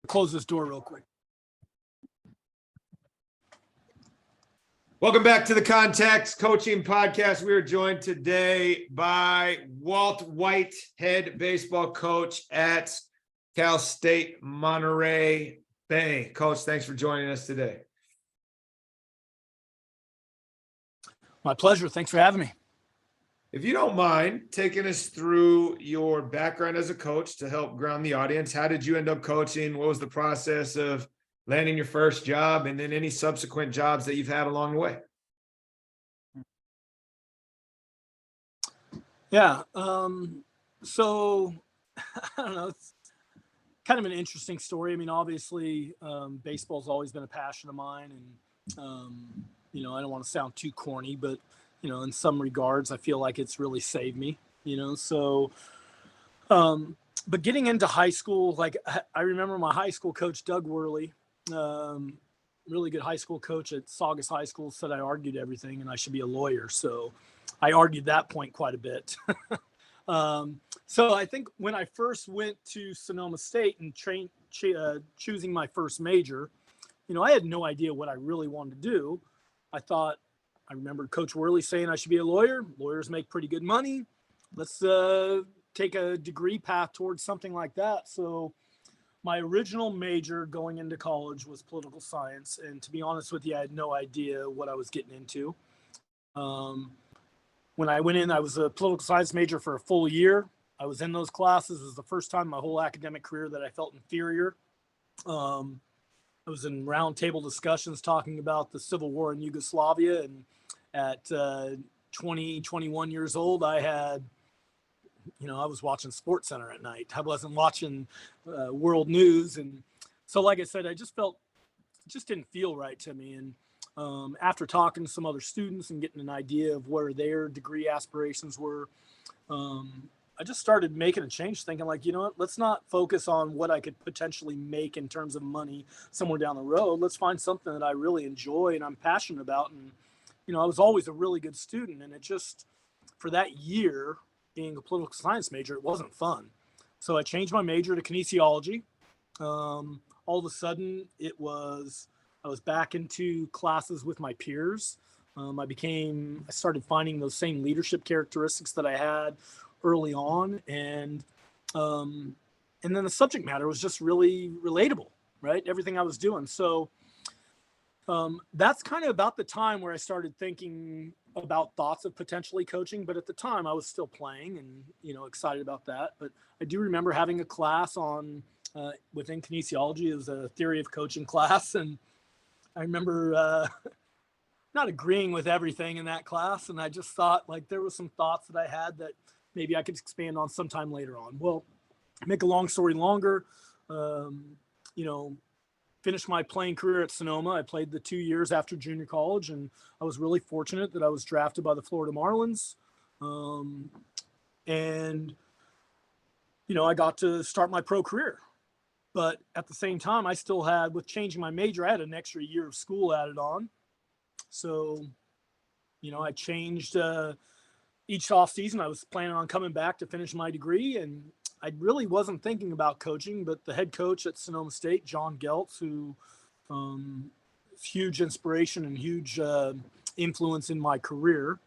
close this door real quick. Welcome back to the Context Coaching Podcast. We are joined today by Walt White, head baseball coach at Cal State Monterey Bay. Coach, thanks for joining us today. My pleasure. Thanks for having me. If you don't mind taking us through your background as a coach to help ground the audience, how did you end up coaching? What was the process of landing your first job and then any subsequent jobs that you've had along the way? Yeah. So I don't know. It's kind of an interesting story. I mean, obviously, baseball's always been a passion of mine. And, I don't want to sound too corny, but, in some regards, I feel like it's really saved me, So, but getting into high school, like I remember my high school coach, Doug Worley, really good high school coach at Saugus High School, said I argued everything and I should be a lawyer. So I argued that point quite a bit. So I think when I first went to Sonoma State and choosing my first major, I had no idea what I really wanted to do. I remember Coach Worley saying I should be a lawyer. Lawyers make pretty good money. Let's take a degree path towards something like that. So my original major going into college was political science. And to be honest with you, I had no idea what I was getting into. When I went in, I was a political science major for a full year. I was in those classes. It was the first time in my whole academic career that I felt inferior. I was in roundtable discussions talking about the Civil War in Yugoslavia. And at 21 years old, I had, I was watching SportsCenter at night. I wasn't watching world news. And so, like I said, it just didn't feel right to me. And after talking to some other students and getting an idea of where their degree aspirations were, I just started making a change, thinking like, let's not focus on what I could potentially make in terms of money somewhere down the road. Let's find something that I really enjoy and I'm passionate about. And, I was always a really good student. And it just, for that year, being a political science major, it wasn't fun. So I changed my major to kinesiology. All of a sudden, I was back into classes with my peers. I started finding those same leadership characteristics that I had early on. And then the subject matter was just really relatable, right? Everything I was doing. So that's kind of about the time where I started thinking about thoughts of potentially coaching. But at the time I was still playing and, excited about that. But I do remember having a class on within kinesiology. It was a theory of coaching class. And I remember not agreeing with everything in that class. And I just thought like there was some thoughts that I had that maybe I could expand on sometime later on. Well, make a long story longer, finished my playing career at Sonoma. I played the 2 years after junior college, and I was really fortunate that I was drafted by the Florida Marlins. And I got to start my pro career. But at the same time, I still had, with changing my major, I had an extra year of school added on. So, I changed each off season. I was planning on coming back to finish my degree, and I really wasn't thinking about coaching, but the head coach at Sonoma State, John Geltz, who huge inspiration and huge influence in my career,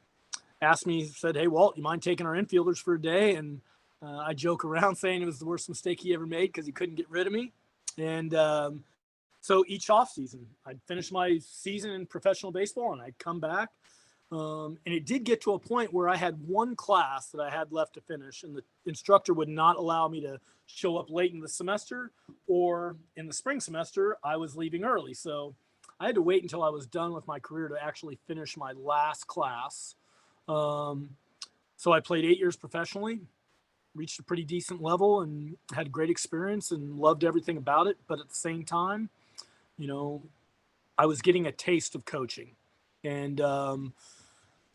asked me, said, "Hey, Walt, you mind taking our infielders for a day?" And I joke around saying it was the worst mistake he ever made because he couldn't get rid of me. And so each off season, I'd finish my season in professional baseball and I'd come back. And it did get to a point where I had one class that I had left to finish, and the instructor would not allow me to show up late in the semester, or in the spring semester, I was leaving early. So I had to wait until I was done with my career to actually finish my last class. So I played 8 years professionally, reached a pretty decent level and had a great experience and loved everything about it. But at the same time, I was getting a taste of coaching. And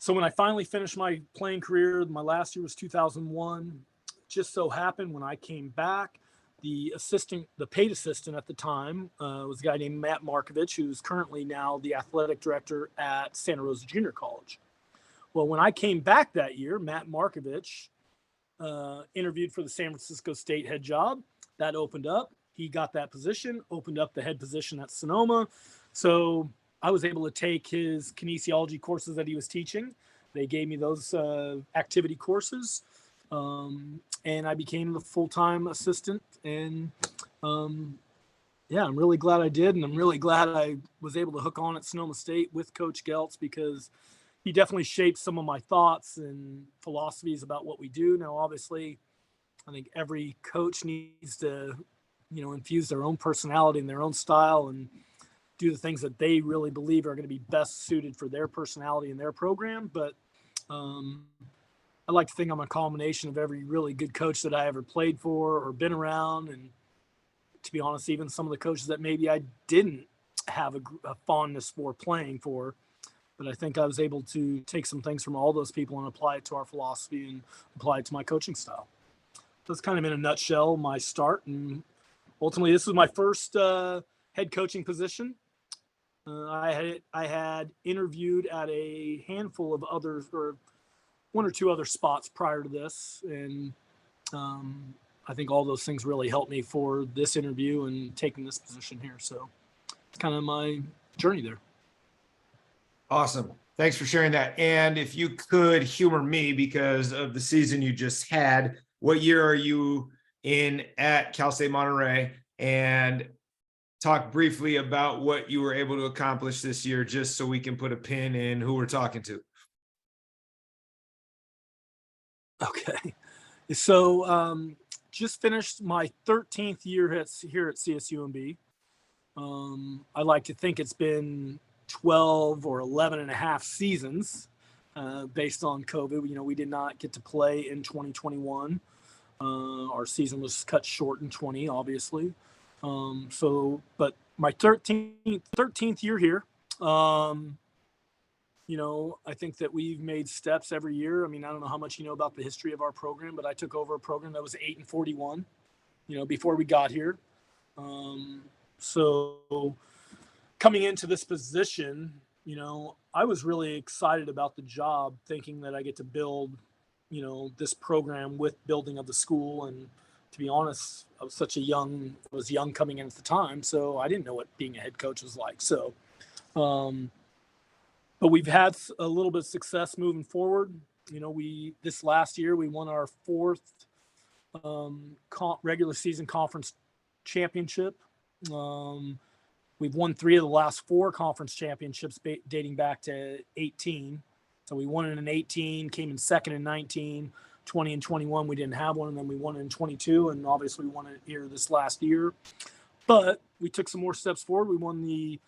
so when I finally finished my playing career, my last year was 2001. Just so happened when I came back, the paid assistant at the time was a guy named Matt Markovich, who's currently now the athletic director at Santa Rosa Junior College. Well, when I came back that year, Matt Markovich interviewed for the San Francisco State head job. That opened up. he got that position, opened up the head position at Sonoma. So I was able to take his kinesiology courses that he was teaching. They gave me those activity courses, and I became the full-time assistant. And yeah, I'm really glad I did, and I'm really glad I was able to hook on at Sonoma State with Coach Geltz, because he definitely shaped some of my thoughts and philosophies about what we do. Now, obviously, I think every coach needs to, infuse their own personality and their own style and do the things that they really believe are going to be best suited for their personality and their program. But I like to think I'm a combination of every really good coach that I ever played for or been around. And to be honest, even some of the coaches that maybe I didn't have a fondness for playing for, but I think I was able to take some things from all those people and apply it to our philosophy and apply it to my coaching style. That's kind of in a nutshell my start. And ultimately, this was my first head coaching position. I had interviewed at a handful of others, or one or two other spots prior to this, and I think all those things really helped me for this interview and taking this position here. So it's kind of my journey there. Awesome. Thanks for sharing that. And if you could humor me because of the season you just had, what year are you in at Cal State Monterey? And talk briefly about what you were able to accomplish this year, just so we can put a pin in who we're talking to. Okay. So just finished my 13th year here at CSUMB. I like to think it's been 12 or 11 and a half seasons based on COVID. We did not get to play in 2021. Our season was cut short in 20, obviously. But my 13th year here, I think that we've made steps every year. I mean, I don't know how much you know about the history of our program, but I took over a program that was 8-41, before we got here. So coming into this position, I was really excited about the job, thinking that I get to build, this program with building of the school. And to be honest, I was young coming in at the time, so I didn't know what being a head coach was like. So, but we've had a little bit of success moving forward. This last year, we won our fourth regular season conference championship. We've won 3 of the last 4 conference championships dating back to 18. So we won it in 18, came in second in 19, 20 and 21. We didn't have one, and then we won it in 22, and obviously we won it here this last year. But we took some more steps forward. We won the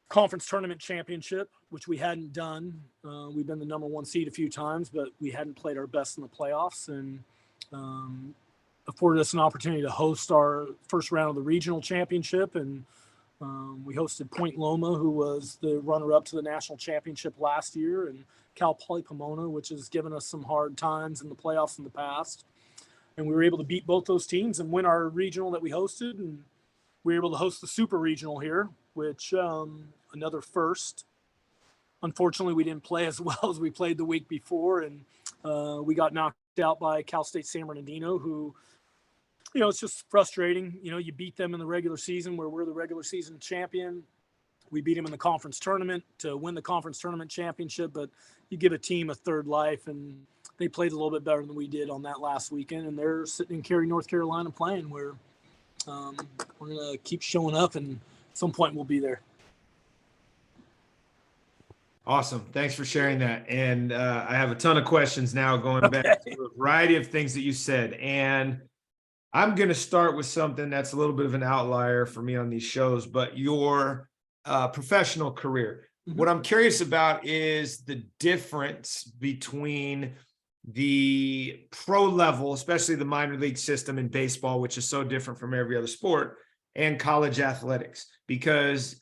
conference tournament championship, which we hadn't done. We've been the number 1 seed a few times, but we hadn't played our best in the playoffs, and afforded us an opportunity to host our first round of the regional championship. And we hosted Point Loma, who was the runner-up to the national championship last year, and Cal Poly Pomona, which has given us some hard times in the playoffs in the past. And we were able to beat both those teams and win our regional that we hosted. And we were able to host the super regional here, which another first. Unfortunately, we didn't play as well as we played the week before, and we got knocked out by Cal State San Bernardino, who, it's just frustrating. You beat them in the regular season, where we're the regular season champion. We beat them in the conference tournament to win the conference tournament championship, but you give a team a third life, and they played a little bit better than we did on that last weekend, and they're sitting in Cary, North Carolina playing, where we're going to keep showing up, and at some point we'll be there. Awesome. Thanks for sharing that. And I have a ton of questions now going back to a variety of things that you said. And I'm going to start with something that's a little bit of an outlier for me on these shows, but your professional career. Mm-hmm. What I'm curious about is the difference between the pro level, especially the minor league system in baseball, which is so different from every other sport, and college athletics, because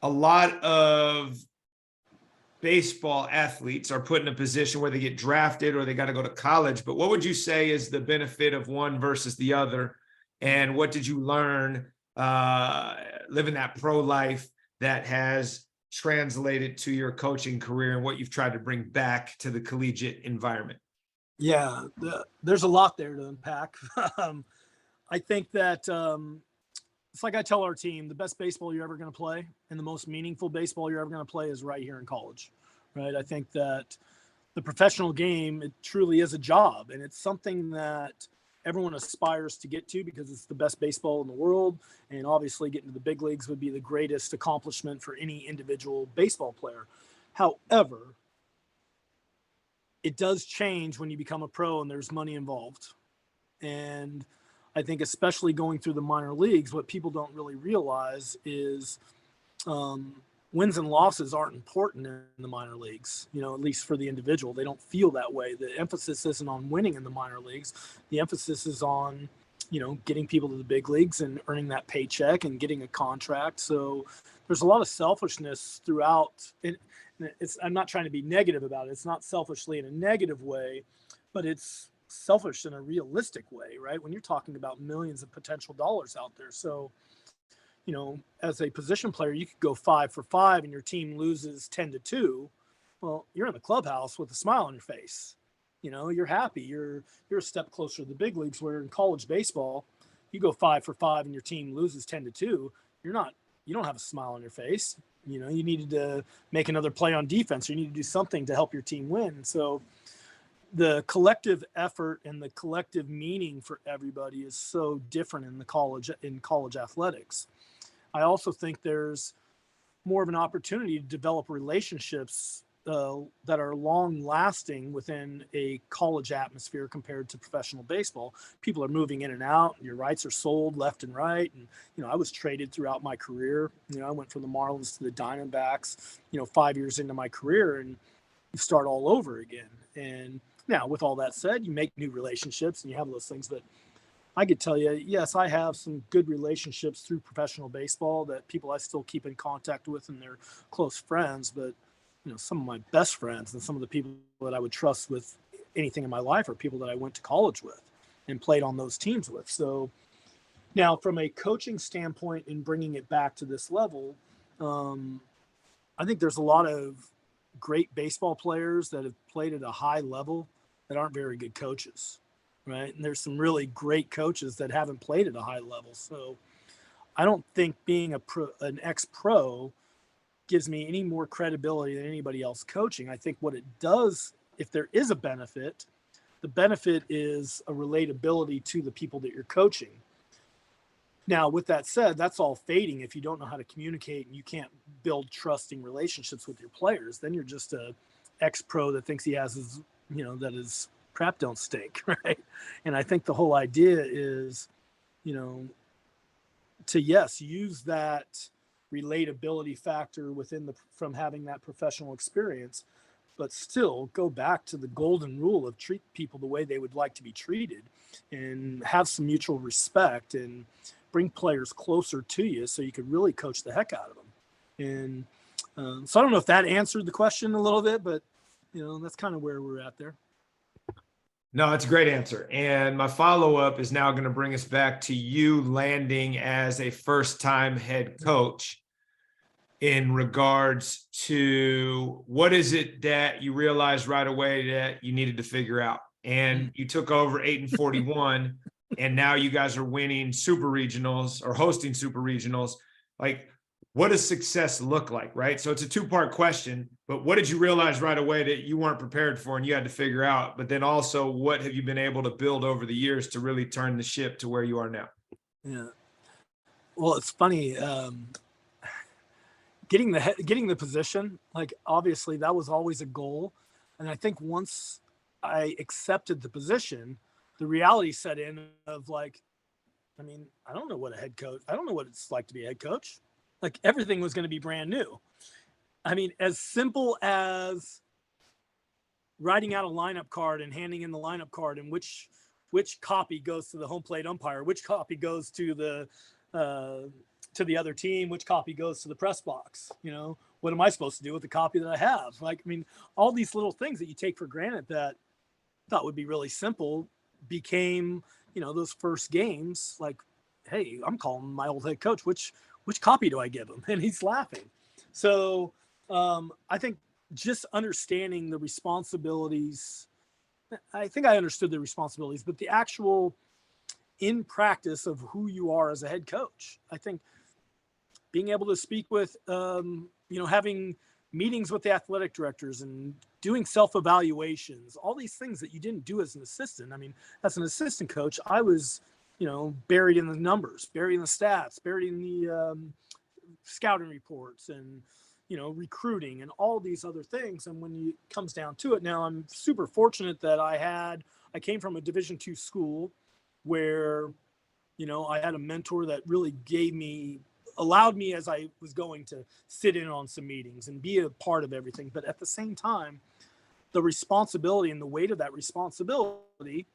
a lot of baseball athletes are put in a position where they get drafted or they got to go to college. But what would you say is the benefit of one versus the other? And what did you learn living that pro life that has translated to your coaching career and what you've tried to bring back to the collegiate environment? Yeah, there's a lot there to unpack. I think that it's like I tell our team, the best baseball you're ever going to play and the most meaningful baseball you're ever going to play is right here in college, right? I think that the professional game, it truly is a job, and it's something that everyone aspires to get to because it's the best baseball in the world. And obviously getting to the big leagues would be the greatest accomplishment for any individual baseball player. However, it does change when you become a pro and there's money involved. And I think especially going through the minor leagues, what people don't really realize is wins and losses aren't important in the minor leagues, at least for the individual. They don't feel that way. The emphasis isn't on winning in the minor leagues. The emphasis is on, getting people to the big leagues and earning that paycheck and getting a contract. So there's a lot of selfishness throughout. And I'm not trying to be negative about it. It's not selfishly in a negative way, but it's selfish in a realistic way, right? When you're talking about millions of potential dollars out there. So, as a position player, you could go 5 for 5 and your team loses 10-2. Well, you're in the clubhouse with a smile on your face. You're happy. You're a step closer to the big leagues, where in college baseball, you go 5 for 5 and your team loses 10-2. You don't have a smile on your face. You needed to make another play on defense. Or you need to do something to help your team win. So the collective effort and the collective meaning for everybody is so different in college athletics. I also think there's more of an opportunity to develop relationships that are long lasting within a college atmosphere compared to professional baseball. People are moving in and out. Your rights are sold left and right. And, I was traded throughout my career. I went from the Marlins to the Diamondbacks, 5 years into my career, and you start all over again. And now, with all that said, you make new relationships and you have those things, but I could tell you, yes, I have some good relationships through professional baseball that people I still keep in contact with and they're close friends. But, some of my best friends and some of the people that I would trust with anything in my life are people that I went to college with and played on those teams with. So now from a coaching standpoint and bringing it back to this level, I think there's a lot of great baseball players that have played at a high level that aren't very good coaches. Right. And there's some really great coaches that haven't played at a high level. So I don't think being an ex-pro gives me any more credibility than anybody else coaching. I think what it does, if there is a benefit, the benefit is a relatability to the people that you're coaching. Now, with that said, that's all fading if you don't know how to communicate and you can't build trusting relationships with your players. Then you're just a ex-pro that thinks he has his, that his crap don't stink, right? And I think the whole idea is, to use that relatability factor from having that professional experience, but still go back to the golden rule of treat people the way they would like to be treated and have some mutual respect and bring players closer to you so you could really coach the heck out of them. And so I don't know if that answered the question a little bit, but that's kind of where we're at there. No, that's a great answer. And my follow-up is now going to bring us back to you landing as a first-time head coach in regards to what is it that you realized right away that you needed to figure out. And you took over 8-41, and now you guys are winning super regionals or hosting super regionals. Like, what does success look like, right? So it's a two-part question, but what did you realize right away that you weren't prepared for and you had to figure out? But then also, what have you been able to build over the years to really turn the ship to where you are now? Yeah. Well, it's funny. Getting the position, like, obviously that was always a goal. And I think once I accepted the position, the reality set in of like, I don't know what I don't know what it's like to be a head coach. Like, everything was going to be brand new. As simple as writing out a lineup card and handing in the lineup card and which copy goes to the home plate umpire, which copy goes to the other team, which copy goes to the press box. What am I supposed to do with the copy that I have? All these little things that you take for granted that I thought would be really simple became, those first games, like, hey, I'm calling my old head coach, which copy do I give him? And he's laughing. So I think just understanding the responsibilities, I think I understood the responsibilities, but the actual in practice of who you are as a head coach. I think being able to speak with, having meetings with the athletic directors and doing self-evaluations, all these things that you didn't do as an assistant. I mean, as an assistant coach, I was, buried in the numbers, buried in the stats, buried in the scouting reports and, recruiting and all these other things. And when it comes down to it now, I'm super fortunate that I came from a Division II school where, I had a mentor that really allowed me as I was going to sit in on some meetings and be a part of everything. But at the same time, the responsibility and the weight of that responsibility,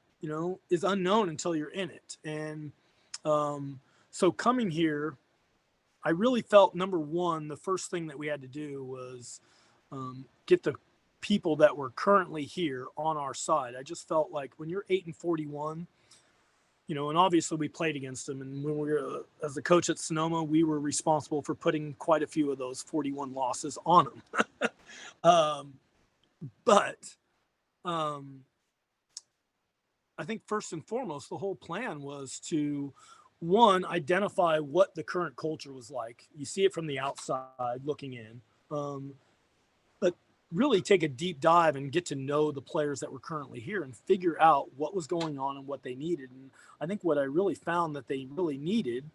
is unknown until you're in it. And so coming here, I really felt, number one, the first thing that we had to do was get the people that were currently here on our side. I just felt like when you're 8-41, and obviously we played against them. And when we were, as a coach at Sonoma, we were responsible for putting quite a few of those 41 losses on them. But I think first and foremost, the whole plan was to, one, identify what the current culture was like. You see it from the outside looking in, but really take a deep dive and get to know the players that were currently here and figure out what was going on and what they needed. And I think what I really found that they really needed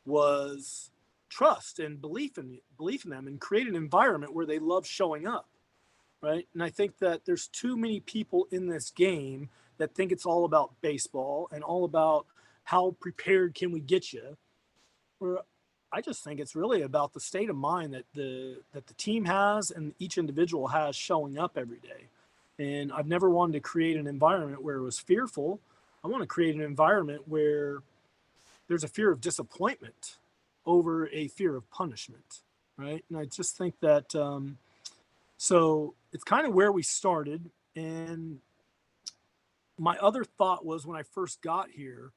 was trust and belief in them, and create an environment where they love showing up. Right. And I think that there's too many people in this game that think it's all about baseball and all about how prepared can we get you. Where I just think it's really about the state of mind that the team has and each individual has showing up every day. And I've never wanted to create an environment where it was fearful. I want to create an environment where there's a fear of disappointment over a fear of punishment. Right. And I just think that, so it's kind of where we started. And my other thought was, when I first got here,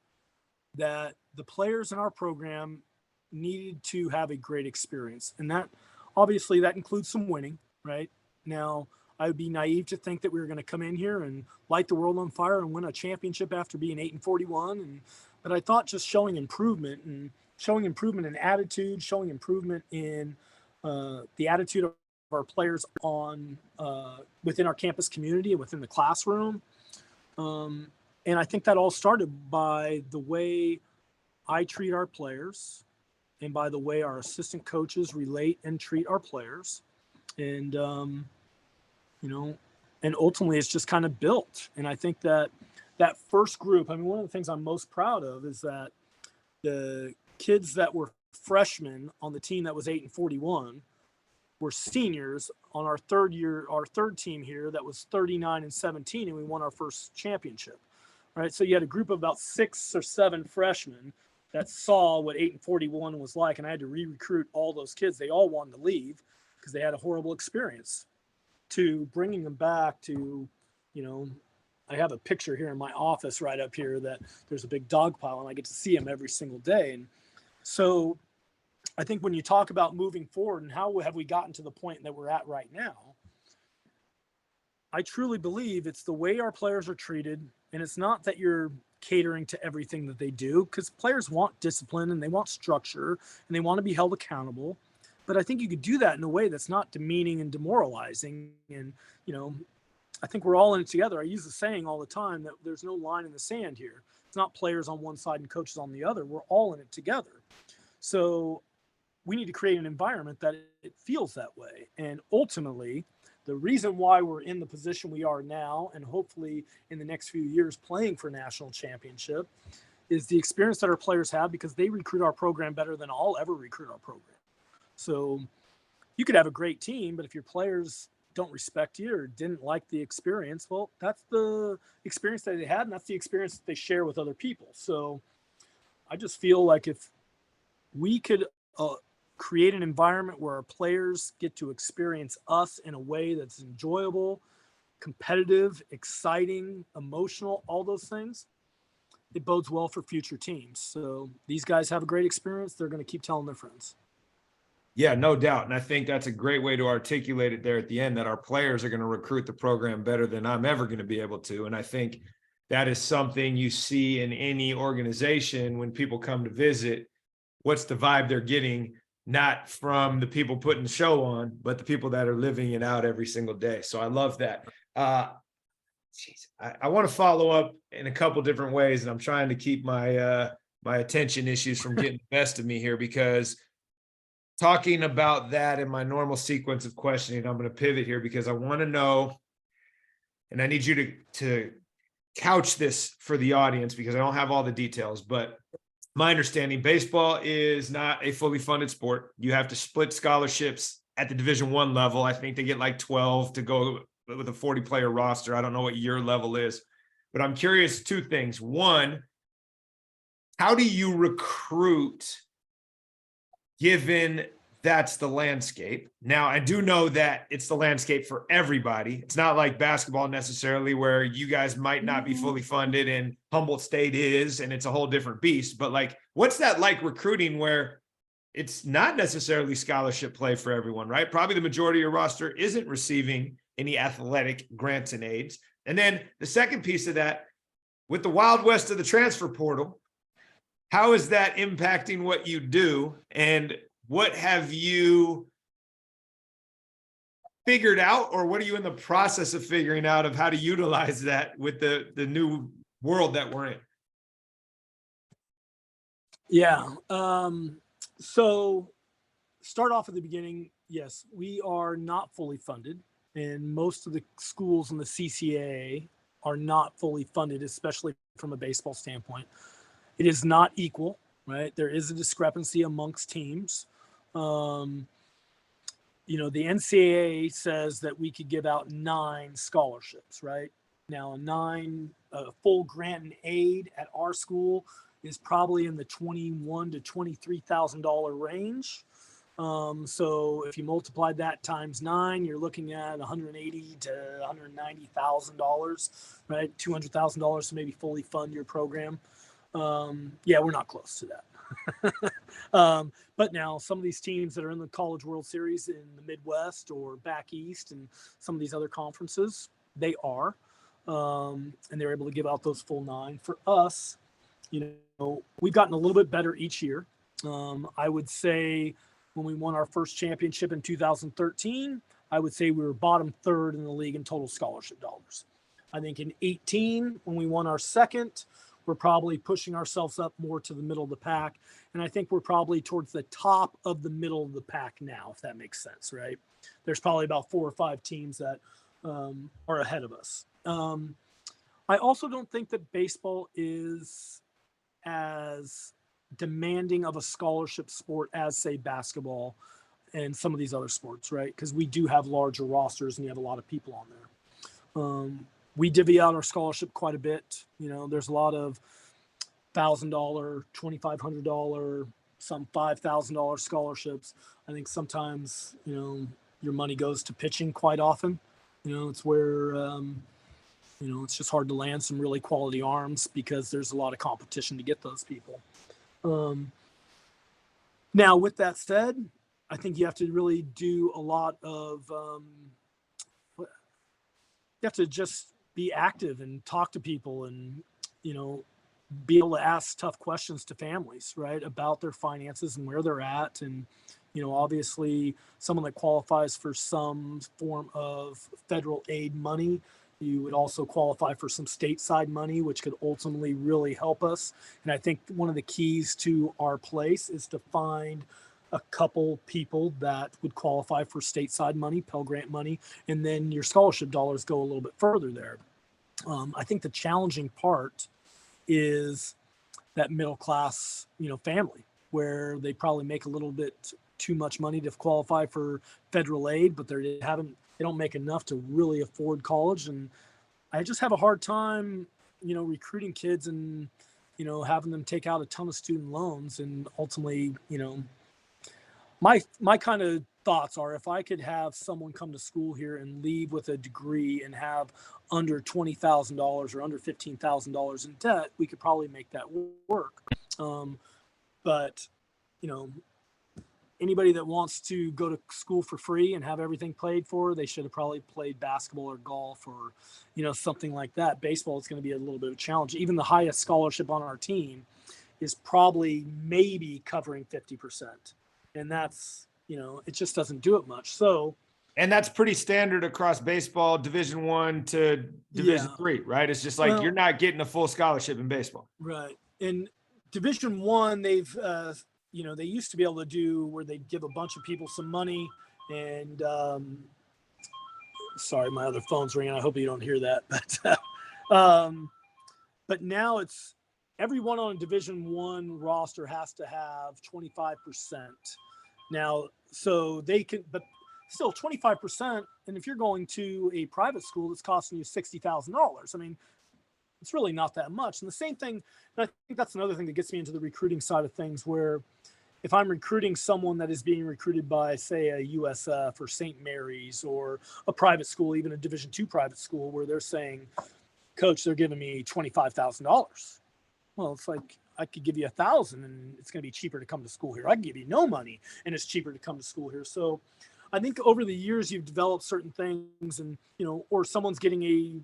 that the players in our program needed to have a great experience. And that obviously that includes some winning. Right now, I would be naive to think that we were going to come in here and light the world on fire and win a championship after being 8-41. But I thought just showing improvement in attitude, showing improvement in the attitude of our players on within our campus community and within the classroom. And I think that all started by the way I treat our players and by the way our assistant coaches relate and treat our players. And, and ultimately it's just kind of built. And I think that first group, I mean, one of the things I'm most proud of is that the kids that were freshmen on the team that was 8-41 were seniors on our third team here that was 39-17, and we won our first championship. Right. So you had a group of about 6 or 7 freshmen that saw what 8-41 was like, and I had to re-recruit all those kids. They all wanted to leave because they had a horrible experience, to bringing them back to, I have a picture here in my office right up here that there's a big dog pile, and I get to see them every single day. And so I think when you talk about moving forward and how have we gotten to the point that we're at right now, I truly believe it's the way our players are treated. And it's not that you're catering to everything that they do, because players want discipline and they want structure and they want to be held accountable. But I think you could do that in a way that's not demeaning and demoralizing. And, I think we're all in it together. I use the saying all the time that there's no line in the sand here. It's not players on one side and coaches on the other. We're all in it together. So we need to create an environment that it feels that way. And ultimately, the reason why we're in the position we are now, and hopefully in the next few years playing for national championship, is the experience that our players have, because they recruit our program better than I'll ever recruit our program. So you could have a great team, but if your players don't respect you or didn't like the experience, well, that's the experience that they had, and that's the experience that they share with other people. So I just feel like if we could create an environment where our players get to experience us in a way that's enjoyable, competitive, exciting, emotional, all those things, it bodes well for future teams. So these guys have a great experience. They're going to keep telling their friends. Yeah, no doubt. And I think that's a great way to articulate it there at the end, that our players are going to recruit the program better than I'm ever going to be able to. And I think that is something you see in any organization when people come to visit. What's the vibe they're getting, not from the people putting the show on, but the people that are living it out every single day. So I love that. I want to follow up in a couple different ways, and I'm trying to keep my attention issues from getting the best of me here, because talking about that in my normal sequence of questioning, I'm going to pivot here because I want to know, and I need you to couch this for the audience because I don't have all the details, but my understanding, baseball is not a fully funded sport. You have to split scholarships at the Division I level. I think they get like 12 to go with a 40-player roster. I don't know what your level is, but I'm curious, two things. One, how do you recruit given that's the landscape? Now, I do know that it's the landscape for everybody. It's not like basketball necessarily, where you guys might not be fully funded and Humboldt State is, and it's a whole different beast. But like, what's that like recruiting where it's not necessarily scholarship play for everyone, right? Probably the majority of your roster isn't receiving any athletic grants and aids. And then the second piece of that, with the Wild West of the transfer portal, how is that impacting what you do? And what have you figured out, or what are you in the process of figuring out of how to utilize that with the new world that we're in? Yeah. So start off at the beginning. Yes, we are not fully funded, and most of the schools in the CCAA are not fully funded, especially from a baseball standpoint. It is not equal, right? There is a discrepancy amongst teams. The NCAA says that we could give out 9 scholarships, right? Now, a full grant and aid at our school is probably in the $21,000 to $23,000 range. So if you multiply that times 9, you're looking at $180,000 to $190,000, right? $200,000 to maybe fully fund your program. We're not close to that. But now some of these teams that are in the College World Series in the Midwest or back East and some of these other conferences, they are, and they're able to give out those full 9. For us, we've gotten a little bit better each year. I would say when we won our first championship in 2013, I would say we were bottom third in the league in total scholarship dollars. I think in 18, when we won our second, we're probably pushing ourselves up more to the middle of the pack. And I think we're probably towards the top of the middle of the pack now, if that makes sense, right? There's probably about 4 or 5 teams that are ahead of us. I also don't think that baseball is as demanding of a scholarship sport as, say, basketball and some of these other sports, right? Because we do have larger rosters and you have a lot of people on there. We divvy out our scholarship quite a bit. There's a lot of $1,000, $2,500, some $5,000 scholarships. I think sometimes, your money goes to pitching quite often. It's where, it's just hard to land some really quality arms because there's a lot of competition to get those people. Now, with that said, I think you have to really do a lot of, you have to just be active and talk to people and, be able to ask tough questions to families, right, about their finances and where they're at. And, obviously someone that qualifies for some form of federal aid money, you would also qualify for some stateside money, which could ultimately really help us. And I think one of the keys to our place is to find a couple people that would qualify for stateside money, Pell Grant money, and then your scholarship dollars go a little bit further there. I think the challenging part is that middle class, family, where they probably make a little bit too much money to qualify for federal aid, but they don't make enough to really afford college. And I just have a hard time, recruiting kids and, having them take out a ton of student loans. And ultimately, my kind of thoughts are, if I could have someone come to school here and leave with a degree and have under $20,000 or under $15,000 in debt, we could probably make that work. But, anybody that wants to go to school for free and have everything paid for, they should have probably played basketball or golf or, something like that. Baseball is going to be a little bit of a challenge. Even the highest scholarship on our team is probably maybe covering 50%. And that's, it just doesn't do it much. So, and that's pretty standard across baseball, Division I to Division III, right? It's just like you're not getting a full scholarship in baseball. Right. In Division I, they've, they used to be able to do where they'd give a bunch of people some money and, sorry, my other phone's ringing. I hope you don't hear that. But now it's everyone on a Division I roster has to have 25%. Now, so they can, but still 25%. And if you're going to a private school that's costing you $60,000, I mean, it's really not that much. And the same thing, and I think that's another thing that gets me into the recruiting side of things, where if I'm recruiting someone that is being recruited by, say, a USF or St. Mary's or a private school, even a Division II private school, where they're saying, Coach, they're giving me $25,000. Well, it's like, I could give you $1,000 and it's going to be cheaper to come to school here. I can give you no money and it's cheaper to come to school here. So I think over the years you've developed certain things, and, or someone's getting a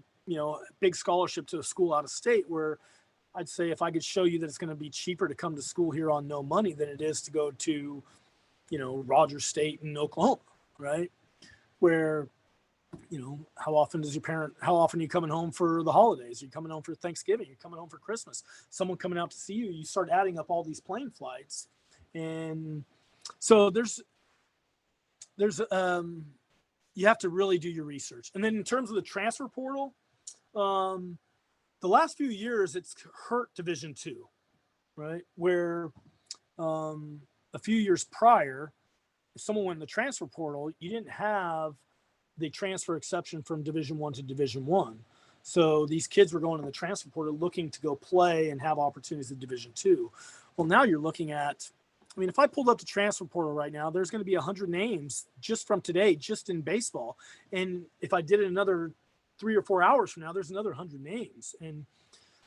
big scholarship to a school out of state, where I'd say if I could show you that it's going to be cheaper to come to school here on no money than it is to go to, Rogers State in Oklahoma, right? Where, how often are you coming home for the holidays? Are you coming home for Thanksgiving? You're coming home for Christmas? Someone coming out to see you, you start adding up all these plane flights. And so there's you have to really do your research. And then in terms of the transfer portal, the last few years it's hurt Division II, right? Where a few years prior, if someone went in the transfer portal, you didn't have the transfer exception from Division I to Division I. So these kids were going in the transfer portal looking to go play and have opportunities in Division II. Well, now you're looking at, if I pulled up the transfer portal right now, there's going to be 100 names just from today, just in baseball. And if I did it another 3 or 4 hours from now, there's another 100 names. And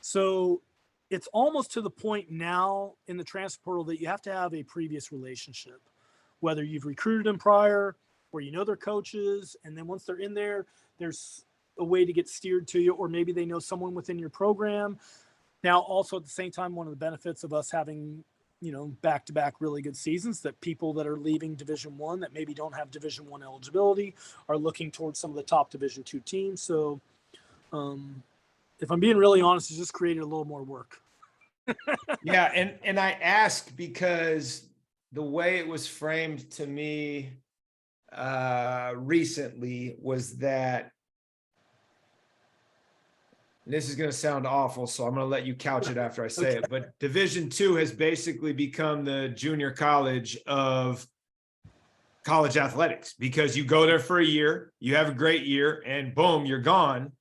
so it's almost to the point now in the transfer portal that you have to have a previous relationship, whether you've recruited them prior or their coaches. And then once they're in there, there's a way to get steered to you, or maybe they know someone within your program. Now, also at the same time, one of the benefits of us having, back-to-back really good seasons, that people that are leaving Division I that maybe don't have Division I eligibility are looking towards some of the top Division II teams. So if I'm being really honest, it's just created a little more work. Yeah. And I ask because the way it was framed to me recently was that, and this is going to sound awful, so I'm going to let you couch it after I say it, but Division II has basically become the junior college of college athletics, because you go there for a year, you have a great year, and boom, you're gone,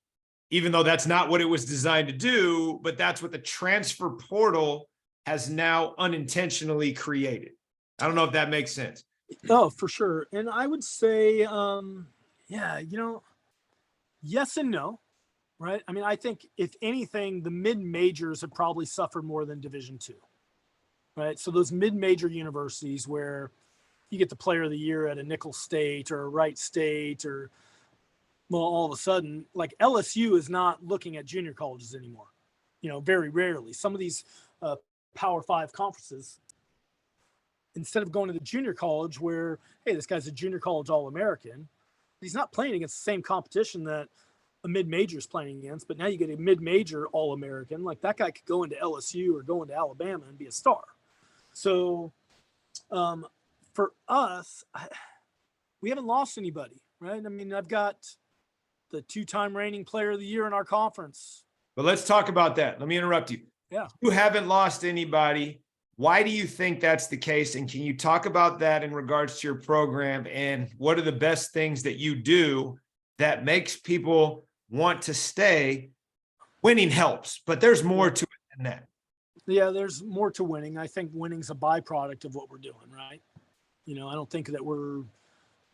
even though that's not what it was designed to do. But that's what the transfer portal has now unintentionally created. I don't know if that makes sense. Oh, for sure. And I would say, yes and no. Right. I think if anything, the mid-majors have probably suffered more than Division II. Right. So those mid-major universities where you get the player of the year at a Nickel State or a Wright State, or, well, all of a sudden, like LSU is not looking at junior colleges anymore. Very rarely. Some of these Power 5 conferences, instead of going to the junior college where, hey, this guy's a junior college All-American, he's not playing against the same competition that a mid-major is playing against, but now you get a mid-major All-American. Like, that guy could go into LSU or go into Alabama and be a star. So for us, we haven't lost anybody, right? I've got the 2-time reigning player of the year in our conference. But let's talk about that. Let me interrupt you. Yeah. You haven't lost anybody. Why do you think that's the case? And can you talk about that in regards to your program, and what are the best things that you do that makes people want to stay? Winning helps, but there's more to it than that. Yeah, there's more to winning. I think winning's a byproduct of what we're doing, right? I don't think that we're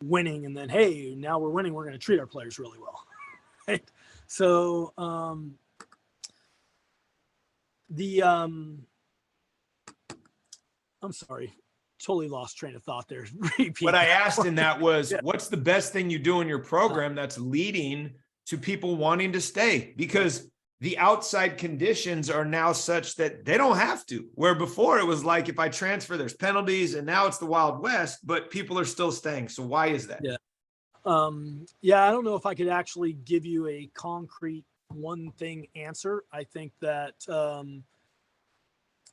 winning and then, hey, now we're winning, we're going to treat our players really well. Right? So I'm sorry. totally lost train of thought there. Repeat What I that. asked in that was, Yeah. what's the best thing you do in your program that's leading to people wanting to stay? Because the outside conditions are now such that they don't have to, where before it was like, if I transfer, there's penalties, and now it's the Wild West, but people are still staying. So why is that? Yeah. I don't know if I could actually give you a concrete one thing answer. I think that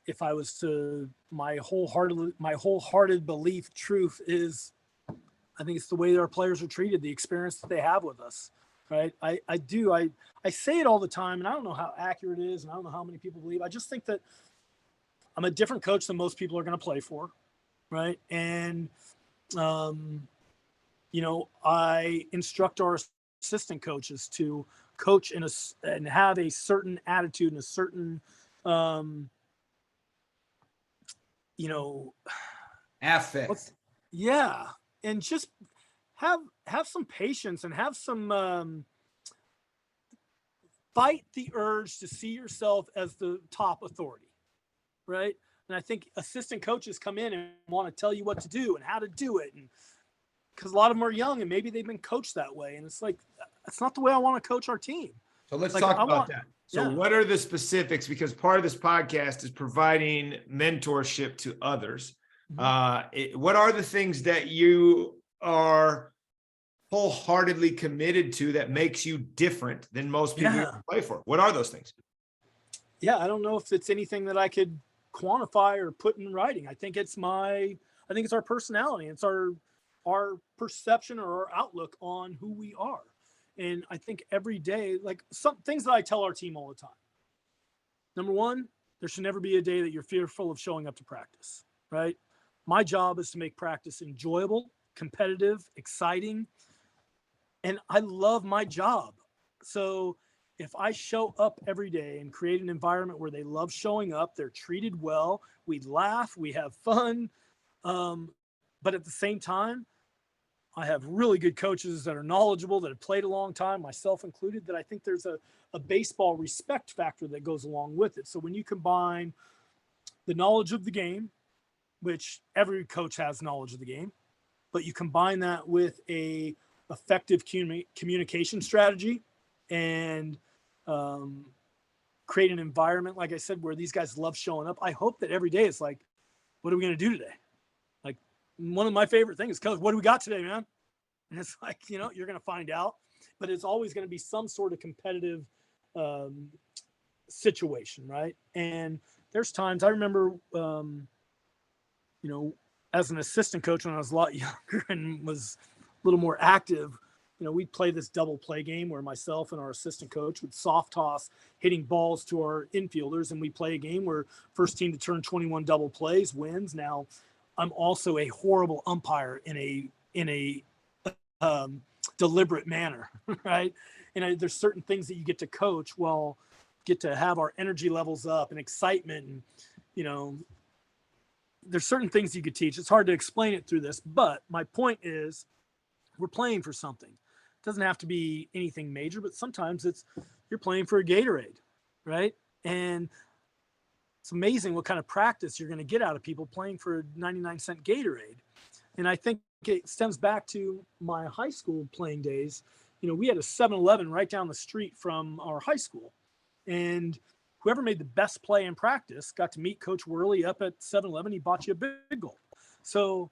if I was to, my wholehearted belief, truth is, I think it's the way that our players are treated, the experience that they have with us. Right. I say it all the time, and I don't know how accurate it is, and I don't know how many people believe. I just think that I'm a different coach than most people are going to play for. Right. And, I instruct our assistant coaches to coach and have a certain attitude and a certain, Affect. yeah. And just have some patience and have some, fight the urge to see yourself as the top authority. Right. And I think assistant coaches come in and want to tell you what to do and how to do it. And because a lot of them are young and maybe they've been coached that way. And it's like, that's not the way I want to coach our team. So let's Like, talk about that. So yeah. what are the specifics? Because part of this podcast is providing mentorship to others. What are the things that you are wholeheartedly committed to that makes you different than most people you play for? What are those things? Yeah, I don't know if it's anything that I could quantify or put in writing. I think it's our personality. It's our perception or our outlook on who we are. And I think every day, like some things that I tell our team all the time. Number one, there should never be a day that you're fearful of showing up to practice, right? My job is to make practice enjoyable, competitive, exciting. And I love my job. So if I show up every day and create an environment where they love showing up, they're treated well, we laugh, we have fun. But at the same time, I have really good coaches that are knowledgeable, that have played a long time, myself included, that I think there's a baseball respect factor that goes along with it. So when you combine the knowledge of the game, which every coach has knowledge of the game, but you combine that with a effective communication strategy and create an environment, like I said, where these guys love showing up. I hope that every day it's like, what are we going to do today? Like, one of my favorite things is, Coach, what do we got today, man? And it's like, you're going to find out, but it's always going to be some sort of competitive situation, right? And there's times I remember, as an assistant coach when I was a lot younger and was a little more active, we'd play this double play game where myself and our assistant coach would soft toss hitting balls to our infielders. And we play a game where first team to turn 21 double plays wins. Now, I'm also a horrible umpire in a deliberate manner, right? And there's certain things that you get to coach get to have our energy levels up and excitement. And, there's certain things you could teach. It's hard to explain it through this, but my point is we're playing for something. It doesn't have to be anything major, but sometimes you're playing for a Gatorade, right? And it's amazing what kind of practice you're going to get out of people playing for a 99-cent Gatorade. And I think it stems back to my high school playing days. We had a 7-Eleven right down the street from our high school. And whoever made the best play in practice got to meet Coach Worley up at 7-Eleven. He bought you a big gulp. So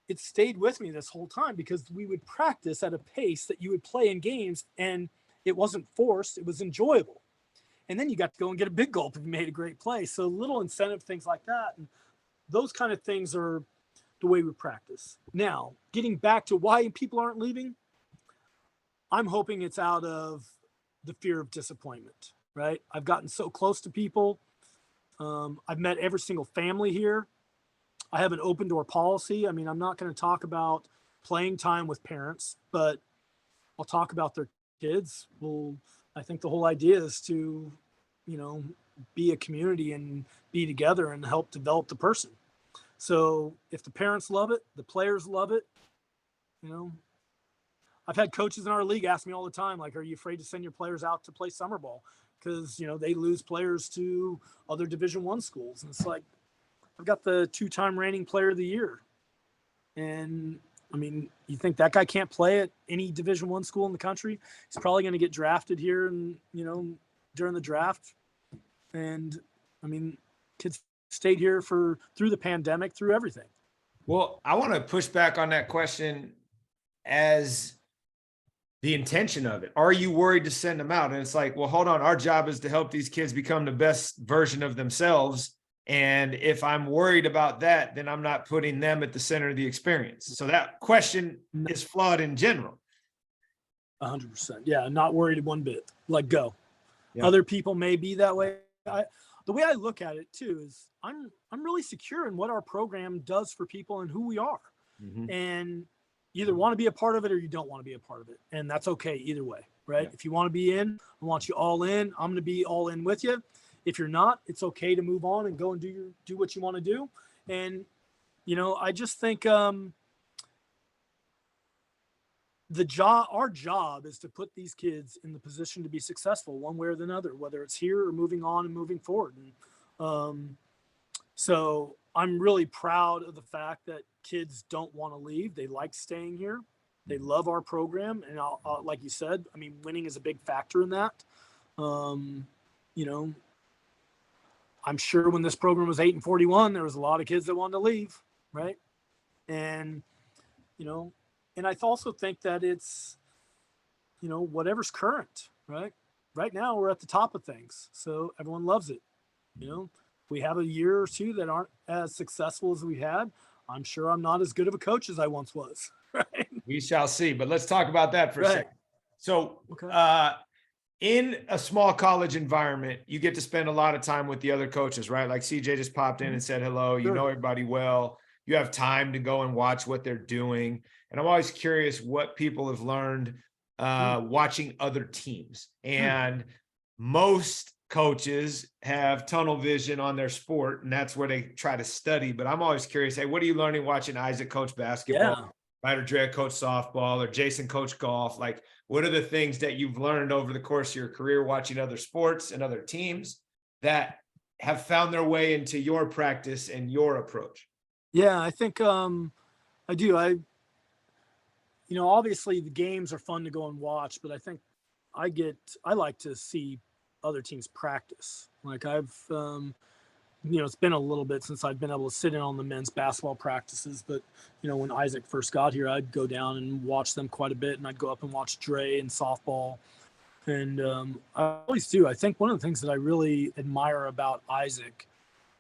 it stayed with me this whole time because we would practice at a pace that you would play in games, and it wasn't forced. It was enjoyable. And then you got to go and get a big gulp if you made a great play. So little incentive things like that. And those kind of things are the way we practice. Now, getting back to why people aren't leaving, I'm hoping it's out of the fear of disappointment, right? I've gotten so close to people. I've met every single family here. I have an open door policy. I mean, I'm not going to talk about playing time with parents, but I'll talk about their kids. Well, I think the whole idea is to, be a community and be together and help develop the person. So if the parents love it, the players love it, I've had coaches in our league ask me all the time, like, are you afraid to send your players out to play summer ball? Because, they lose players to other Division I schools. And it's like, I've got the 2-time reigning player of the year. And I mean, you think that guy can't play at any Division I school in the country? He's probably going to get drafted here and, during the draft. And I mean, kids stayed here through the pandemic, through everything. Well, I want to push back on that question as the intention of it. Are you worried to send them out? And it's like, well, hold on. Our job is to help these kids become the best version of themselves. And if I'm worried about that, then I'm not putting them at the center of the experience. So that question is flawed in general. 100%. Yeah. Not worried one bit. Like, go. Yeah. Other people may be that way. The way I look at it too is I'm really secure in what our program does for people and who we are. Mm-hmm. And you either want to be a part of it or you don't want to be a part of it. And that's okay either way, right? Yeah. If you want to be in, I want you all in. I'm going to be all in with you. If you're not, it's okay to move on and go and do what you want to do. And, I just think our job is to put these kids in the position to be successful one way or the other, whether it's here or moving on and moving forward. And so I'm really proud of the fact that kids don't want to leave. They like staying here. They love our program. And like you said, I mean, winning is a big factor in that. I'm sure when this program was 8-41, there was a lot of kids that wanted to leave, right? And, and I also think that it's, whatever's current, right? Right now we're at the top of things. So everyone loves it. We have a year or two that aren't as successful as we had. I'm sure I'm not as good of a coach as I once was, right? We shall see, but let's talk about that for a second. So, okay. In a small college environment, you get to spend a lot of time with the other coaches, right? Like CJ just popped in and said hello. You know everybody well. You have time to go and watch what they're doing. And I'm always curious what people have learned watching other teams. And most coaches have tunnel vision on their sport, and that's where they try to study. But I'm always curious, hey, what are you learning watching Isaac coach basketball, right? Or Dre coach softball, or Jason coach golf? Like, what are the things that you've learned over the course of your career watching other sports and other teams that have found their way into your practice and your approach? Yeah, I think I do. Obviously the games are fun to go and watch, but I think I like to see other teams practice. Like it's been a little bit since I've been able to sit in on the men's basketball practices, but when Isaac first got here, I'd go down and watch them quite a bit, and I'd go up and watch Dre and softball. And I always do. I think one of the things that I really admire about Isaac,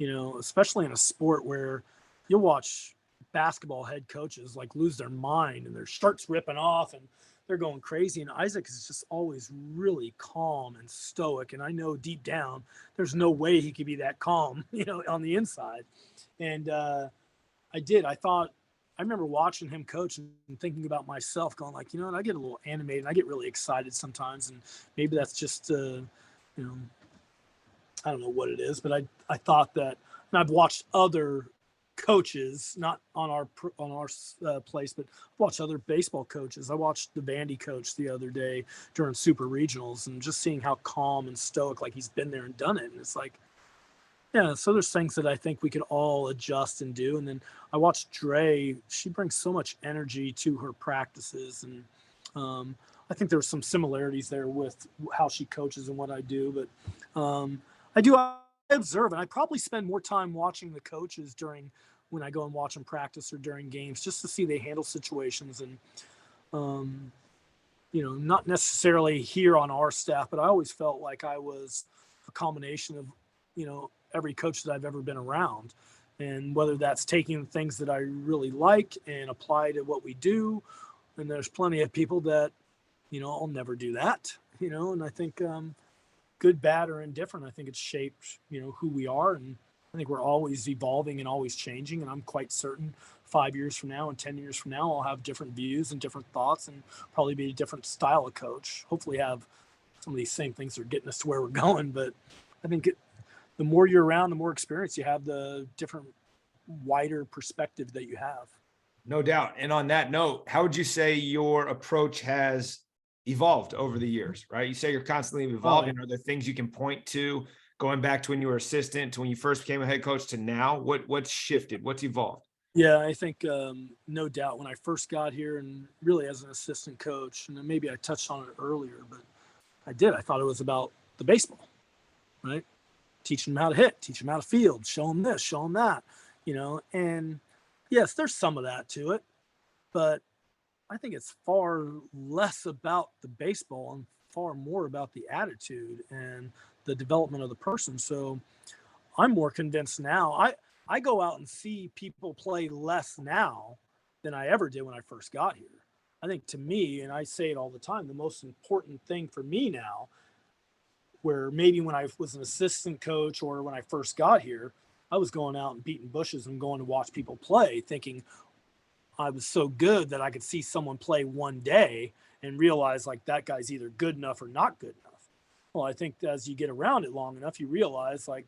especially in a sport where you'll watch basketball head coaches like lose their mind and their shirts ripping off and they're going crazy. And Isaac is just always really calm and stoic. And I know deep down, there's no way he could be that calm, on the inside. And I remember watching him coach and thinking about myself going like, I get a little animated. I get really excited sometimes. And maybe that's just, I don't know what it is, but I thought that, and I've watched other coaches, not on our place, but watch other baseball coaches. I watched the Vandy coach the other day during super regionals and just seeing how calm and stoic, like he's been there and done it. And it's like, yeah, so there's things that I think we could all adjust and do. And then I watched Dre, she brings so much energy to her practices. And I think there's some similarities there with how she coaches and what I do, but I observe, and I probably spend more time watching the coaches when I go and watch them practice or during games, just to see they handle situations. And not necessarily here on our staff, but I always felt like I was a combination of every coach that I've ever been around, and whether that's taking the things that I really like and apply to what we do. And there's plenty of people that I'll never do that, and I think good, bad, or indifferent, I think it's shaped, who we are. And I think we're always evolving and always changing. And I'm quite certain 5 years from now and 10 years from now, I'll have different views and different thoughts and probably be a different style of coach. Hopefully have some of these same things that are getting us to where we're going. But I think the more you're around, the more experience you have, the different, wider perspective that you have. No doubt. And on that note, how would you say your approach has evolved over the years, right? You say you're constantly evolving. Are there things you can point to going back to when you were assistant to when you first became a head coach to now? What's shifted? What's evolved? Yeah, I think no doubt when I first got here and really as an assistant coach, and then maybe I touched on it earlier, but I thought it was about the baseball, right? Teaching them how to hit, teach them how to field, show them this, show them that, and yes, there's some of that to it, but I think it's far less about the baseball and far more about the attitude and the development of the person. So I'm more convinced now. I go out and see people play less now than I ever did when I first got here. I think to me, and I say it all the time, the most important thing for me now, where maybe when I was an assistant coach or when I first got here, I was going out and beating bushes and going to watch people play, thinking I was so good that I could see someone play one day and realize like that guy's either good enough or not good enough. Well, I think as you get around it long enough, you realize like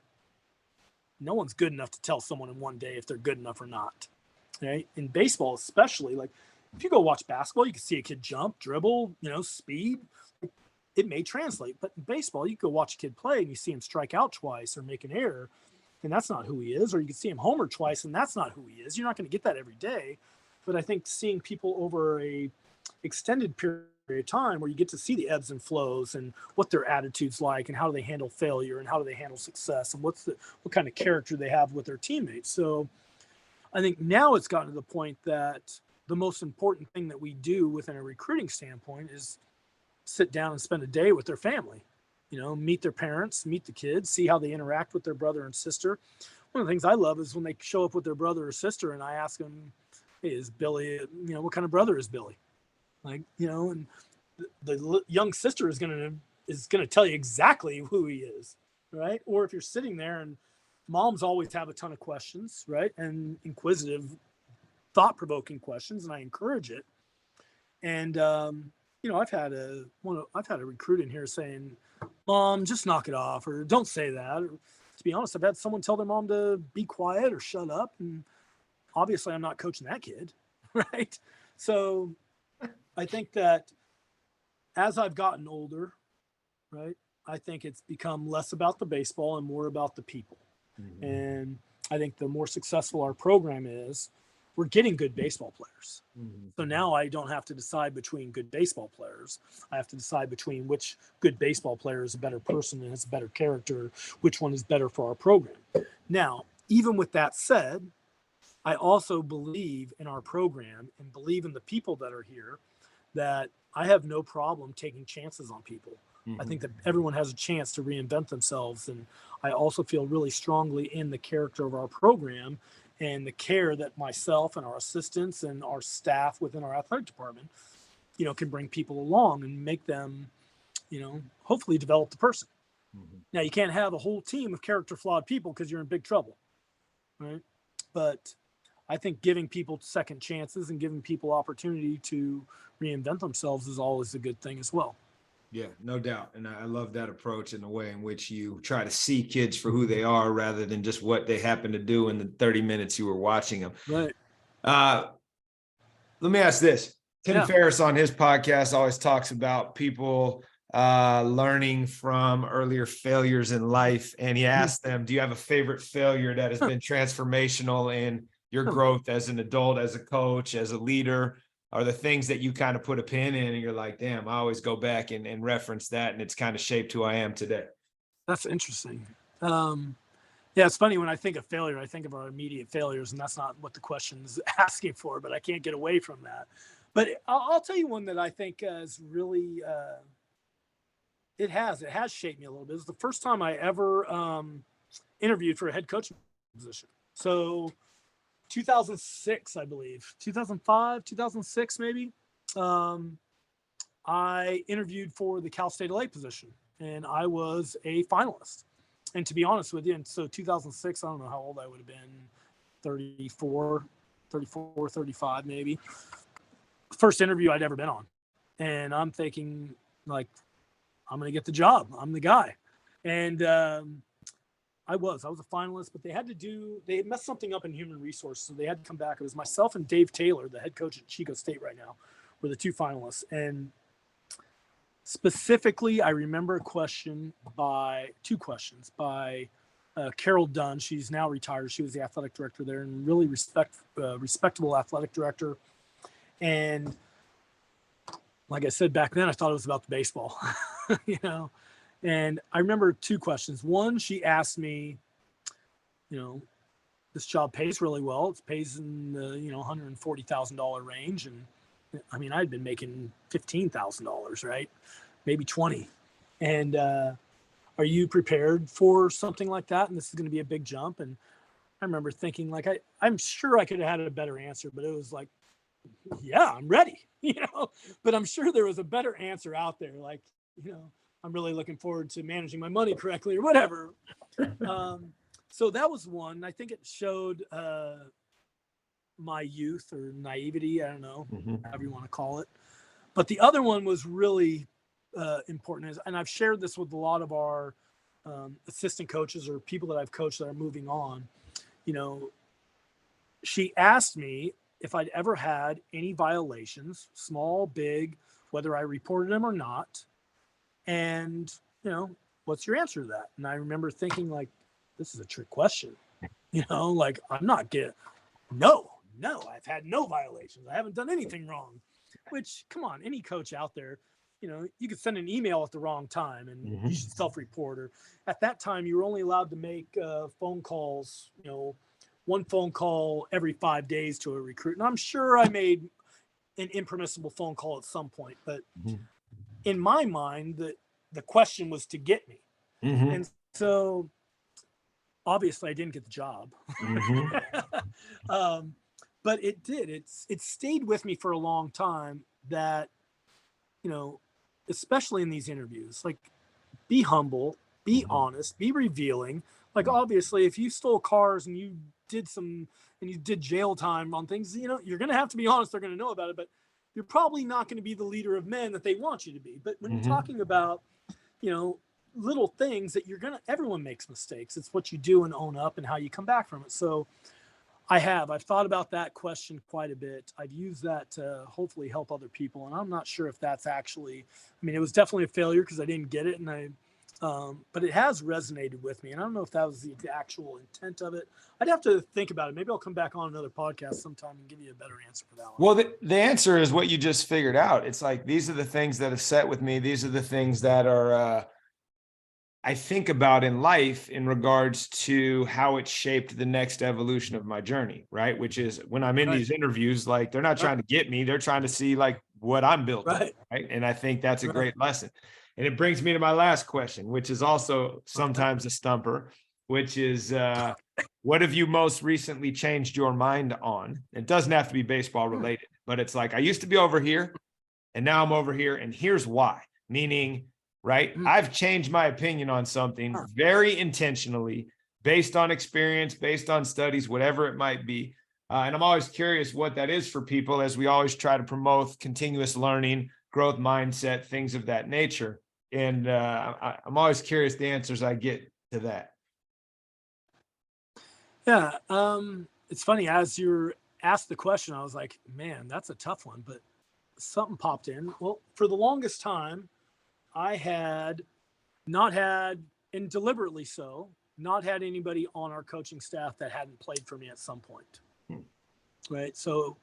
no one's good enough to tell someone in one day if they're good enough or not. Right? In baseball, especially, like if you go watch basketball, you can see a kid jump, dribble, speed. It may translate, but in baseball, you go watch a kid play and you see him strike out twice or make an error, and that's not who he is. Or you can see him homer twice, and that's not who he is. You're not going to get that every day. But I think seeing people over a extended period of time where you get to see the ebbs and flows and what their attitude's like and how do they handle failure and how do they handle success and what kind of character they have with their teammates. So I think now it's gotten to the point that the most important thing that we do within a recruiting standpoint is sit down and spend a day with their family, meet their parents, meet the kids, see how they interact with their brother and sister. One of the things I love is when they show up with their brother or sister and I ask them, hey, is Billy, what kind of brother is Billy? Like, and the young sister is going to tell you exactly who he is. Right. Or if you're sitting there and moms always have a ton of questions, right. And inquisitive, thought provoking questions. And I encourage it. And, I've had a recruit in here saying, Mom, just knock it off, or don't say that. Or, to be honest, I've had someone tell their mom to be quiet or shut up. And obviously I'm not coaching that kid. Right. So I think that as I've gotten older, right, I think it's become less about the baseball and more about the people. Mm-hmm. And I think the more successful our program is, we're getting good baseball players. Mm-hmm. So now I don't have to decide between good baseball players. I have to decide between which good baseball player is a better person and has a better character, which one is better for our program. Now, even with that said, I also believe in our program and believe in the people that are here, that I have no problem taking chances on people. Mm-hmm. I think that everyone has a chance to reinvent themselves. And I also feel really strongly in the character of our program and the care that myself and our assistants and our staff within our athletic department, can bring people along and make them, hopefully develop the person. Mm-hmm. Now, you can't have a whole team of character flawed people because you're in big trouble, right? But I think giving people second chances and giving people opportunity to reinvent themselves is always a good thing as well. Yeah, no doubt. And I love that approach and the way in which you try to see kids for who they are rather than just what they happen to do in the 30 minutes you were watching them. Right. Let me ask this. Tim Ferriss on his podcast always talks about people learning from earlier failures in life. And he asked them, do you have a favorite failure that has been transformational in your growth as an adult, as a coach, as a leader? Are the things that you kind of put a pin in and you're like, damn, I always go back and reference that, and it's kind of shaped who I am today? That's interesting. It's funny when I think of failure, I think of our immediate failures, and that's not what the question is asking for, but I can't get away from that. But I'll tell you one that I think is really, it has shaped me a little bit. It's the first time I ever interviewed for a head coaching position. So 2006, I believe, 2005, 2006, maybe. I interviewed for the Cal State LA position, and I was a finalist. And to be honest with you, and so 2006, I don't know how old I would have been, 34, 35 maybe. First interview I'd ever been on. And I'm thinking, like, I'm going to get the job. I'm the guy. And I was a finalist, but they had messed something up in human resources. So they had to come back. It was myself and Dave Taylor, the head coach at Chico State right now, were the two finalists. And Specifically, I remember two questions by Carol Dunn. She's now retired. She was the athletic director there and really respectable athletic director. And like I said, back then I thought it was about the baseball, you know? And I remember two questions. One, she asked me, you know, this job pays really well. It pays in the, $140,000 range. And I mean, I'd been making $15,000, right? Maybe 20. And are you prepared for something like that? And this is going to be a big jump. And I remember thinking, like, I'm sure I could have had a better answer, but it was like, yeah, I'm ready, but I'm sure there was a better answer out there. Like, I'm really looking forward to managing my money correctly or whatever. So that was one. I think it showed my youth or naivety. I don't know, however you want to call it. But the other one was really important. And I've shared this with a lot of our assistant coaches or people that I've coached that are moving on. She asked me if I'd ever had any violations, small, big, whether I reported them or not. And, what's your answer to that? And I remember thinking, like, this is a trick question, like, I'm not getting, no, I've had no violations. I haven't done anything wrong, which, come on, any coach out there, you could send an email at the wrong time and you should self-report. Or at that time, you were only allowed to make phone calls, one phone call every 5 days to a recruit. And I'm sure I made an impermissible phone call at some point, but in my mind, the question was to get me. And so obviously I didn't get the job, but it did. It stayed with me for a long time that, especially in these interviews, like, be humble, be honest, be revealing. Like, obviously, if you stole cars and you did jail time on things, you're going to have to be honest. They're going to know about it, but you're probably not going to be the leader of men that they want you to be. But when you're talking about, little things that everyone makes mistakes. It's what you do and own up and how you come back from it. So I've thought about that question quite a bit. I've used that to hopefully help other people. And I'm not sure if that's actually, it was definitely a failure because I didn't get it. And but it has resonated with me. And I don't know if that was the actual intent of it. I'd have to think about it. Maybe I'll come back on another podcast sometime and give you a better answer for that one. Well, the answer is what you just figured out. It's like, these are the things that have set with me. These are the things that are, I think about in life in regards to how it shaped the next evolution of my journey, right? Which is when I'm in these interviews, like, they're not trying to get me. They're trying to see, like, what I'm built on, right? And I think that's a great lesson. And it brings me to my last question, which is also sometimes a stumper, which is, what have you most recently changed your mind on? It doesn't have to be baseball related, but it's like, I used to be over here and now I'm over here, and here's why. Meaning, right, I've changed my opinion on something very intentionally, based on experience, based on studies, whatever it might be. And I'm always curious what that is for people, as we always try to promote continuous learning, growth mindset, things of that nature. And I'm always curious the answers I get to that. Yeah. It's funny, as you asked the question, I was like, man, that's a tough one, but something popped in. Well, for the longest time, I had not had, and deliberately so, not had anybody on our coaching staff that hadn't played for me at some point. Right. So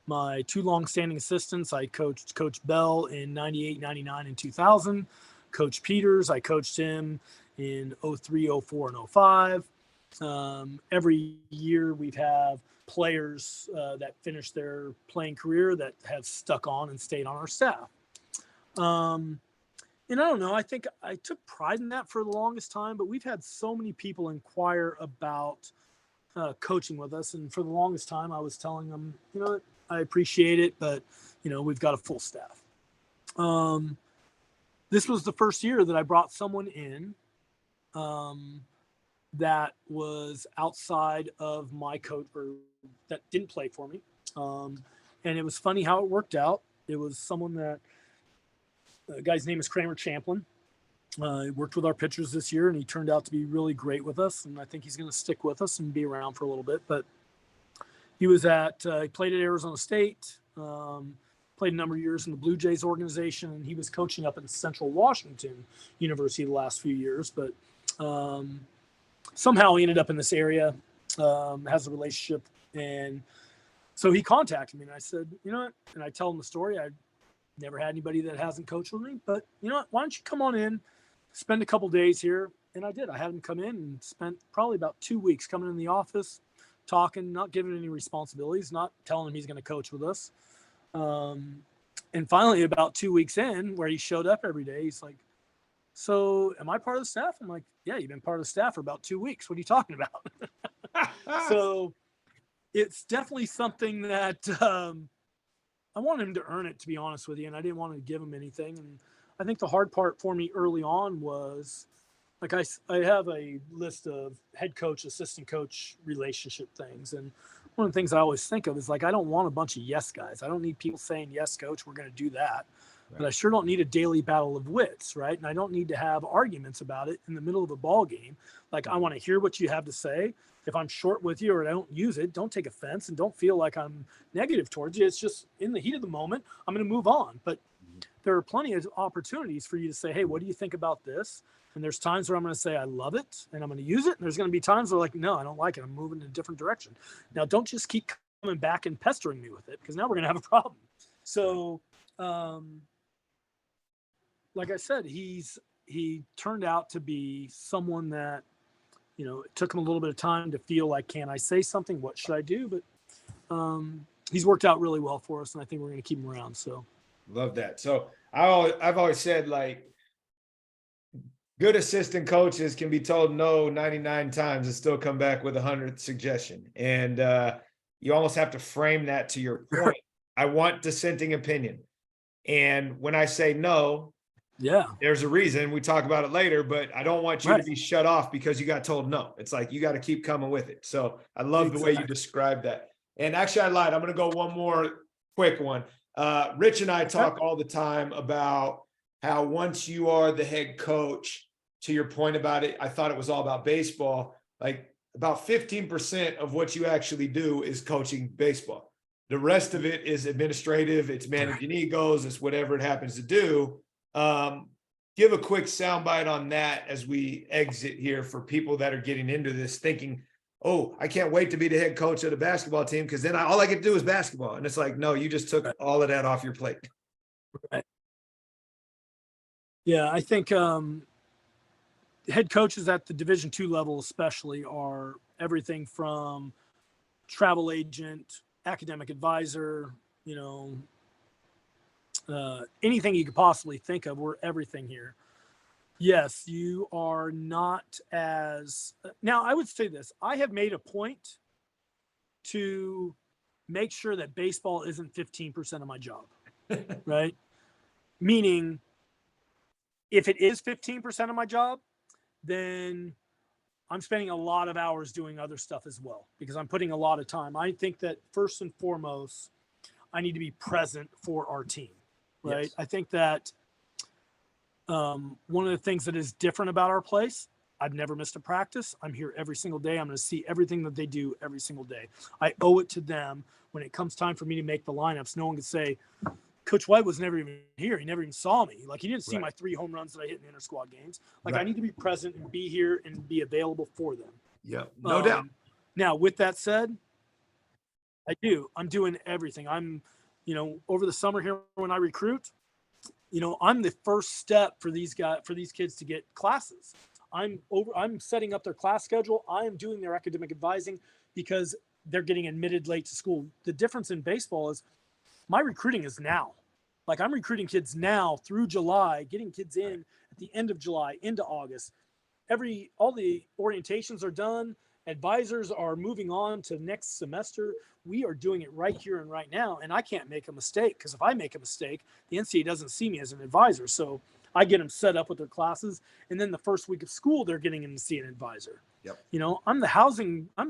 my two longstanding assistants, I coached Coach Bell in 98, 99, and 2000. Coach Peters, I coached him in 03, 04, and 05. Every year we've have players that finish their playing career that have stuck on and stayed on our staff. And I don't know, I think I took pride in that for the longest time, but we've had so many people inquire about coaching with us. And for the longest time, I was telling them, I appreciate it, but, we've got a full staff. This was the first year that I brought someone in that was outside of my coach, or that didn't play for me. And it was funny how it worked out. It was someone that, the guy's name is Kramer Champlin. He worked with our pitchers this year, and he turned out to be really great with us. And I think he's going to stick with us and be around for a little bit. But he was he played at Arizona State. played a number of years in the Blue Jays organization, and he was coaching up in Central Washington University the last few years. But somehow he ended up in this area, has a relationship. And so he contacted me, and I said, you know what? And I tell him the story. I've never had anybody that hasn't coached with me, but you know what? Why don't you come on in, spend a couple days here? And I did. I had him come in and spent probably about 2 weeks coming in the office, talking, not giving any responsibilities, not telling him he's going to coach with us. And finally, about 2 weeks in, where he showed up every day, he's like, so am I part of the staff? I'm like, yeah, you've been part of the staff for about 2 weeks. What are you talking about? So it's definitely something that I wanted him to earn it, to be honest with you. And I didn't want to give him anything. And I think the hard part for me early on was, like, I have a list of head coach, assistant coach relationship things. And one of the things I always think of is, like, I don't want a bunch of yes guys. I don't need people saying, yes, coach, we're going to do that. Right. But I sure don't need a daily battle of wits, right? And I don't need to have arguments about it in the middle of a ball game. Like, I want to hear what you have to say. If I'm short with you or I don't use it, don't take offense and don't feel like I'm negative towards you. It's just in the heat of the moment, I'm going to move on. But there are plenty of opportunities for you to say, hey, what do you think about this? And there's times where I'm going to say, I love it, and I'm going to use it. And there's going to be times where, like, no, I don't like it. I'm moving in a different direction. Now, don't just keep coming back and pestering me with it, because now we're going to have a problem. So, like I said, he turned out to be someone that, you know, it took him a little bit of time to feel like, can I say something? What should I do? But he's worked out really well for us, and I think we're going to keep him around. So, love that. So I've always said, like, good assistant coaches can be told no 99 times and still come back with 100th suggestion. And you almost have to frame that to your point. I want dissenting opinion. And when I say no, yeah, there's a reason. We talk about it later, but I don't want you to be shut off because you got told no. It's like, you got to keep coming with it. So I love the way you described that. And actually, I lied. I'm going to go one more quick one. Rich and I talk all the time about how once you are the head coach, to your point about it, I thought it was all about baseball. Like, about 15% of what you actually do is coaching baseball. The rest of it is administrative. It's managing egos. It's whatever it happens to do. Give a quick soundbite on that as we exit here for people that are getting into this thinking, oh, I can't wait to be the head coach of the basketball team, because then all I get to do is basketball. And it's like, no, you just took all of that off your plate. Right. Yeah, I think head coaches at the Division II level especially are everything from travel agent, academic advisor, you know, anything you could possibly think of. We're everything here. Yes, you are not as – now, I would say this. I have made a point to make sure that baseball isn't 15% of my job, right? Meaning, if it is 15% of my job, then I'm spending a lot of hours doing other stuff as well, because I'm putting a lot of time. I think that first and foremost, I need to be present for our team, right? Yes. I think that one of the things that is different about our place, I've never missed a practice. I'm here every single day. I'm going to see everything that they do every single day. I owe it to them. When it comes time for me to make the lineups, no one can say, Coach White was never even here. He never even saw me. Like, he didn't see my 3 home runs that I hit in inter-squad games. Like, I need to be present and be here and be available for them. Yeah, no doubt. Now, with that said, I'm doing everything. I'm, you know, over the summer here when I recruit, you know, I'm the first step for these kids to get classes. I'm setting up their class schedule. I am doing their academic advising because they're getting admitted late to school. The difference in baseball is my recruiting is now. Like, I'm recruiting kids now through July, getting kids in at the end of July into August. All the orientations are done. Advisors are moving on to next semester. We are doing it right here and right now. And I can't make a mistake, because if I make a mistake, the NCAA doesn't see me as an advisor. So I get them set up with their classes. And then the first week of school, they're getting in to see an advisor. Yep. You know, I'm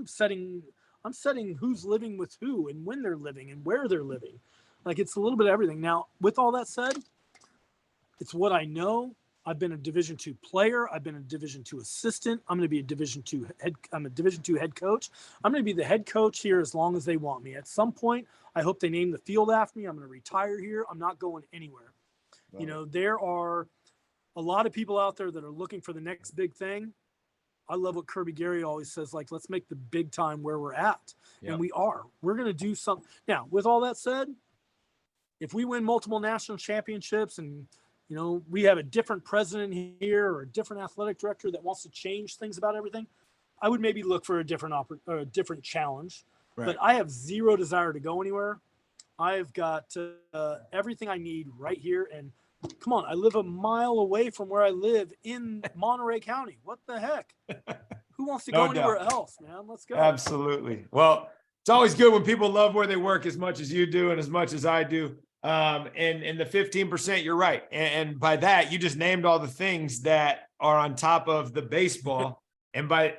setting who's living with who and when they're living and where they're living. Like, it's a little bit of everything. Now, with all that said, it's what I know. I've been a Division II player. I've been a Division II assistant. I'm going to be a Division II head. I'm a Division II head coach. I'm going to be the head coach here as long as they want me. At some point, I hope they name the field after me. I'm going to retire here. I'm not going anywhere. You know, there are a lot of people out there that are looking for the next big thing. I love what Kirby Gary always says, like, let's make the big time where we're at. Yep. And we are. We're going to do something. Now, with all that said, if we win multiple national championships and, you know, we have a different president here or a different athletic director that wants to change things about everything, I would maybe look for a different challenge. Right. But I have zero desire to go anywhere. I've got everything I need right here. And come on, I live a mile away from where I live in Monterey County. What the heck? Who wants to go anywhere else, man? Let's go. Absolutely. Well, it's always good when people love where they work as much as you do and as much as I do. And the 15%, you're right. And by that, you just named all the things that are on top of the baseball. And by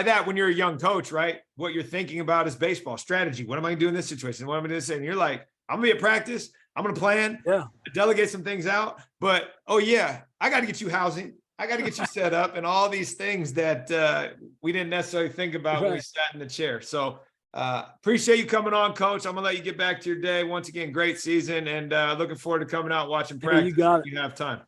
that, when you're a young coach, right, what you're thinking about is baseball strategy. What am I going to do in this situation? What am I going to say? And you're like, I'm going to be at practice. I'm going to plan, delegate some things out. But, oh, yeah, I got to get you housing. I got to get you set up and all these things that we didn't necessarily think about when we sat in the chair. So appreciate you coming on, Coach. I'm going to let you get back to your day. Once again, great season and looking forward to coming out and watching practice. You got it. If you have time.